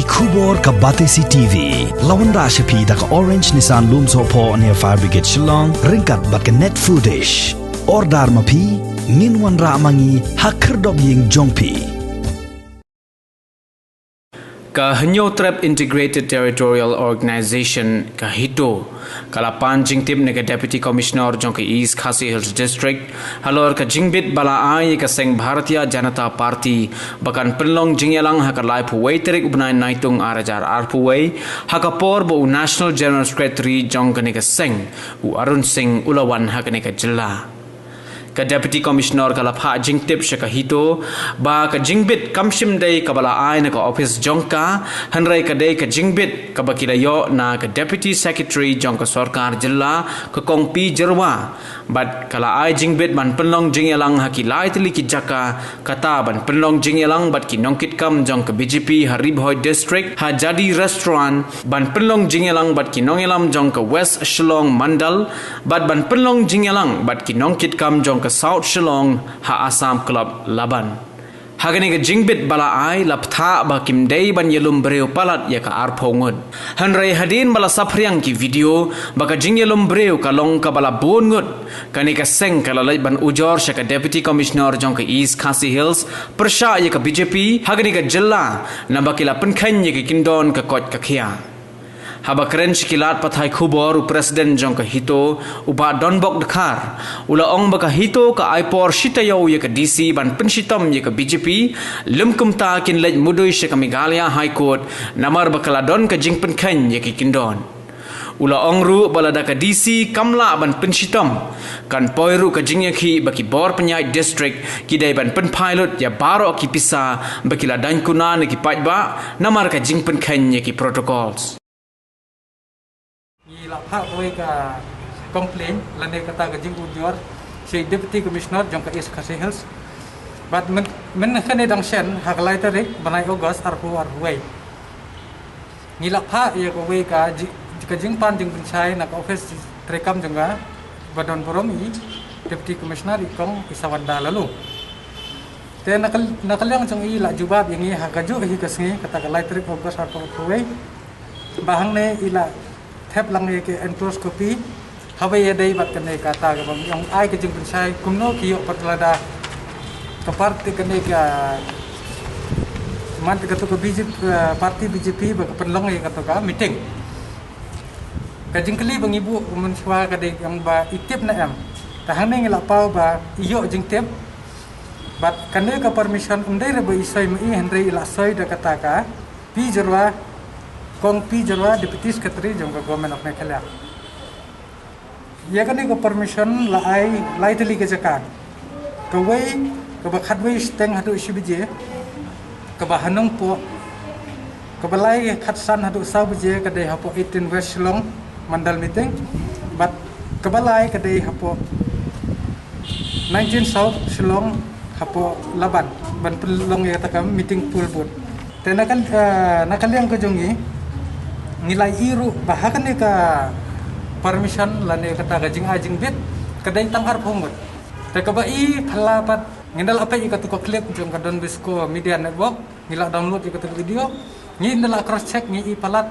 Khubor ka Batesi TV lawan Rashapi da ka Orange Nissan Lumso po near Fire Brigade Shillong ringkat bat ka net foodish Ordar mapi minwan ra mangi hakerdog ying jongpi Kahanyo Trap Integrated Territorial Organization kahito kalapan jingtip nega Deputy Commissioner jong ke East Khasi Hills District halor ka jingbit bala ai ka seng Bharatiya Janata Party bakan penlong jingyalang hakalai puwei terik ubnai naitung arajar arpuwei hakapor bo National General Secretary jong ke nega seng u Arun Singh ulawan hakaneka jilla ka Deputy Commissioner kalapha jingtip shakahito ba ka jingbit kamshim dei kabala ai na ka office jongka hanrai ka dei ka jingbit ka bakilayo na ka Deputy Secretary jongka sarkar jilla ka kongpi jerwa bat kala ai jingbit ban penlong jingyalang hakilai tili ki jaka kata ban penlong jingyalang bat ki nongkit kam jong ka BJP Haribhoi District ha jadi restaurant ban penlong jingyalang bat ki nongelam jong ka West Shillong Mandal bat ban penlong jingyalang bat ki nongkit kam jong ke South Shillong ha Assam Club Laban. Hagani ke jingbit bala ai laptha ba kimdei ban yelum breu palat ya ka arphongod. Hanrai hadin bala sapriang ki video baka jing yelum breu ka long ka bala bongot kani ka seng kala lai ban ujor sha ka Deputy Commissioner jong ka East Khasi Hills persha ya ka BJP hagani ka jilla na bakila penkhan ya ka kindon ka kot ka khia. Haba keren sikilat pathai khubor Presiden jong ka hito uba donbok dekhar ula ong baka hito ka aipor sitayo ye ka DC ban pensitam ye ka BJP lumkum ta kin lej mudui she ka Meghalaya High Court namar bakala don ka jing penkhan ye ki kindon ula ong ru balada ka DC kamla ban pensitam kan poiru ka jing ye ki baki bor penyai district kidai ban pen pilot ya baro ki pisa bakila dan kuna ne ki pajba namar ka jing penkhan ye ki protocols Lapha kowe ka complain lane kata ka jing ujor si Deputy Commissioner jong ka East Khasi Hills but men khane dang sen haklai tarik banai August arway ngilapha ya kowe ka jing pan jing pensai na ka office trekam jongga badon poromi Deputy Commissioner ikong isawanda lalu te nakalyang jong ila jubab yang i hakaju hi kasngi kata ka lai tarik August arway bahang ne ila thép lang ke endoscopy hawe ya dei bat kane kata ke bang yang ai ke jing pensai kumno ki yo patlada kaparte kane ka man ke to BJP parti BJP ba penlong ya kata ka meeting ka jing kali bang ibu menswa ka dei yang ba itip na am tahang ne ngila pau ba iyo jing tip bat kane ka permission undai re ba isai mai hendrai ila sai da kata ka pi jerwa Kong pi jarwa Deputy Secretary jong ka Government of Meghalaya. Ya kani ko permission lai tali ke jakan. Ka wei ka ba khatwei steng hadu sibije. Ka ba hanong po. Ka ba lai khatsan hadu sabje ka dei hapo 18 West Shillong Mandal meeting. But ka ba lai ka dei hapo 19 South Shillong hapo Laban. Ban pelong ya ta meeting pool board. Tenakan nakaliang ko jongi nilai iru bahakan ka permission lane kata gajing ajing bit kadai tangar phongot te ka bai phalapat ngindal apa i katu ko clip jong ka Don Bosco Media Network ngila download i katu video ngindal cross check ngi i palat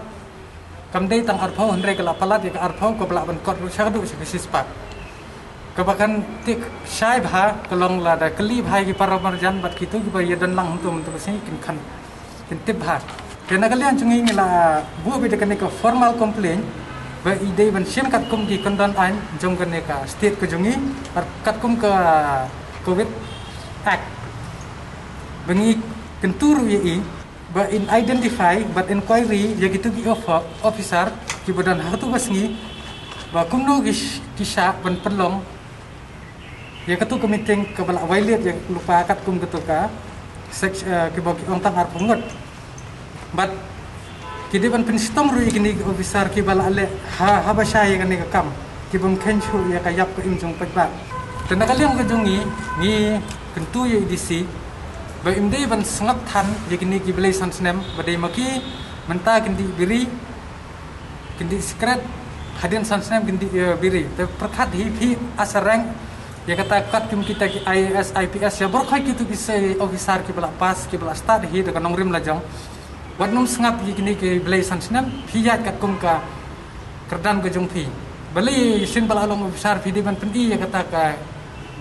kamdai tangar phon hendre kala palat ya ka arphon ko bla ban kot shadu species pak kabakan tik shai bha kolong lada kali bhai ki paramarjan bat kitu ki ba yedan lang huntum to sing kin khan kin tip bha kena kalian cungi ngila bu bida kene ka formal complaint ba ide ban sien kat kum ki kondon an jong kene ka state ko jungi kat kum ka COVID act bangi kentur ye ba in identify but inquiry ya gitu ki officer ki badan hatu basngi ba kumno kisha ban pelong ya katu ko meeting ka bala violate yang lupa kat kum ketu ka ki bagi ong tang arpungot but kidi ban penstom ru igini officer ki bala ale ha basha ya kani ka kam ki bam khenchu ya ka yap ko imjong pagba tenakaliam ka jungi ni kentu ye DC ba imdei ban sangap than ya kini ki belai sansnem badai maki menta kindi biri kindi secret hadin sansnem kindi biri te perkhat hi asarang ya kata kat kim kita ki IAS IPS ya berkhoi kitu bisa officer ki bala pas ki bala start hi de kanong rim lajang wat num sngap gini ke belai san senam piyat kat kum ka kerdan ke jong pi beli sin bala long besar pi di ban pen i ya kata ka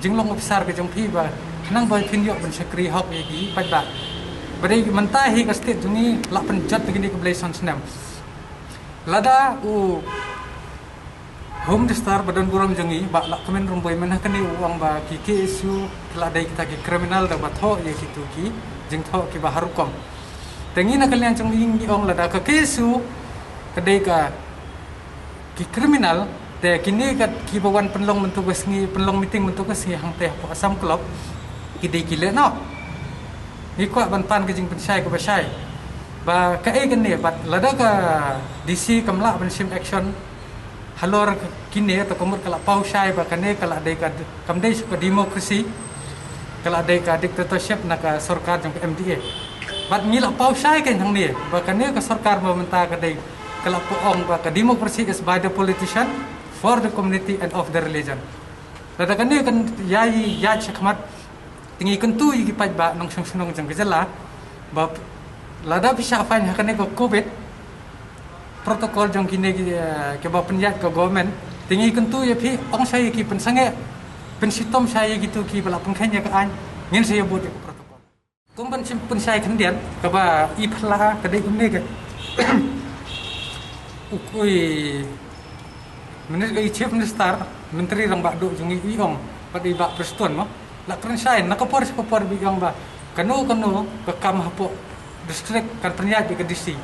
jinglong besar ke jong pi ba nang boy pin yok ban sekri hok gi pai ba bari mentahi ka state jungi la penjat begini ke belai san senam lada u home star badan buram jungi ba la kemen rumboy mana kani uang ba ki isu la dai kita ki kriminal da ba tho ye ki tu ki jing tho ki ba harukom tengi na kalian chung ing ong lada ka kesu kedai ka ki kriminal te kini ka ki bawan penlong mentugas ngi penlong meeting mentugas ngi hang teh po asam klub ki dei ki le no ni kwa ban pan ke jing pensai ko ba sai ba ka e kan ne bat lada ka DC kamla ban sim action halor kini atau komod kala pau sai ba kane kala dei ka kamdei ka demokrasi kala dei ka dictatorship na ka sarkar jong MDA bat mila pau sai kan hang ni ba kane ka sarkar mementa ka dei kala poong ba ka democracy is by the politician for the community and of the religion lada kane kan yai ya chakmat tingi kentu yi pai ba nong song sonong jang gejala ba lada bisa fain hakane ko covid protokol jong kini ke ba penyat ke government tingi kentu ya pi ong saya ki pensange pensitom saya gitu ki bala pengkhanya ke an ngin saya buat protokol kumban pen saya kendian ke ba i phla ke dei umne ke ukui menit chief minister menteri rang ba do jungi i ong padi ba preston mo la kren sai nakapor bi ong ba kanu ke kam hapo district kan penyat ke DC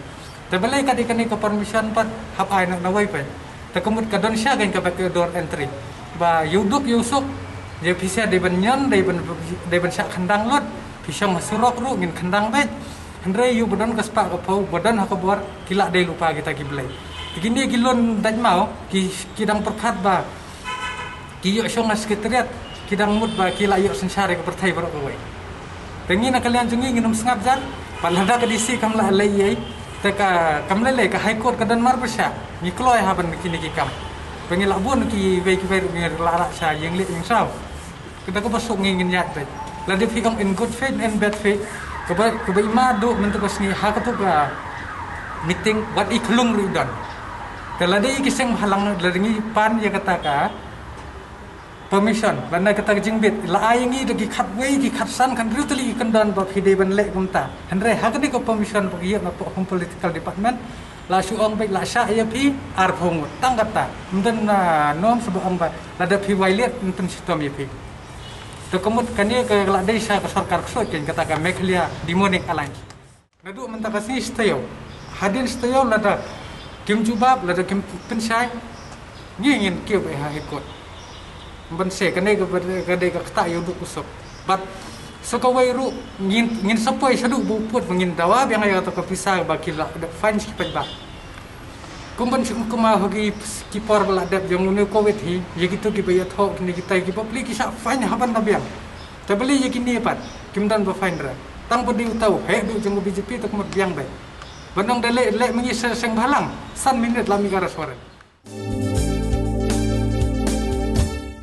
tebalai kadi kani ke permission pat hap ai nak nawai pe tekemut ka don sya gan ka ke door entry ba yuduk yusuk je pisa de ban nyan de ban sya khandang lot pisang masurok ru ngin khandang be andre yu badan ka spa ka pau badan ha ka bor kila de lupa kita ki belai begini gilon daj mau ki kidang perkhat ba ki yo song sekretariat kidang mut ba kila yo sensare ka perthai barok ka wai tengi na kalian jungi nginum sengap jar palada ka DC kamla lai yai teka kamlele ka high court ka dan mar besya ni kloy haban kini ki kam pengila bun ki ve ngir lara sa yang le yang saw kita ko pasok ngin yat be la de fikam in good faith and bad faith ka ba ima do mentu kas ni ha ka tu ka meeting wat iklung ri don kala de ki seng halang la ngi pan ya kata ka permission banda kata jingbit la aingi de ki khat wei ki khat san kan rutli kan dan ba phide ban le kumta hanre ha ka ko permission ba ki na po political department la su ong bai la sha ya pi ar phong tang kata mden na nom sebu ong ba la da phi violate mten sistem ya pi to komut kani ke la dei sa ka sarkar so ken kata ka meklia demonic alliance nadu menta ka si stayo hadin stayo la da kim jubab la da kim pensai ngin keu bai ha ikut ban se kane ka de ka ta yu du kusop bat so ka wai ru ngin sapoi sadu bu put ngin dawa yang ayo to ka pisa ba kila da fine si ba kumban si kuma hogi ki por bala dep jong ne covid hi ye gitu ki bayat ho ni kita ki public ki sa fine haban na biang tabeli ye kini pat kim dan ba fine ra tang pudi utau he du jong BJP to kumot biang bai banong dele le mengi seng balang san minit lami gara suara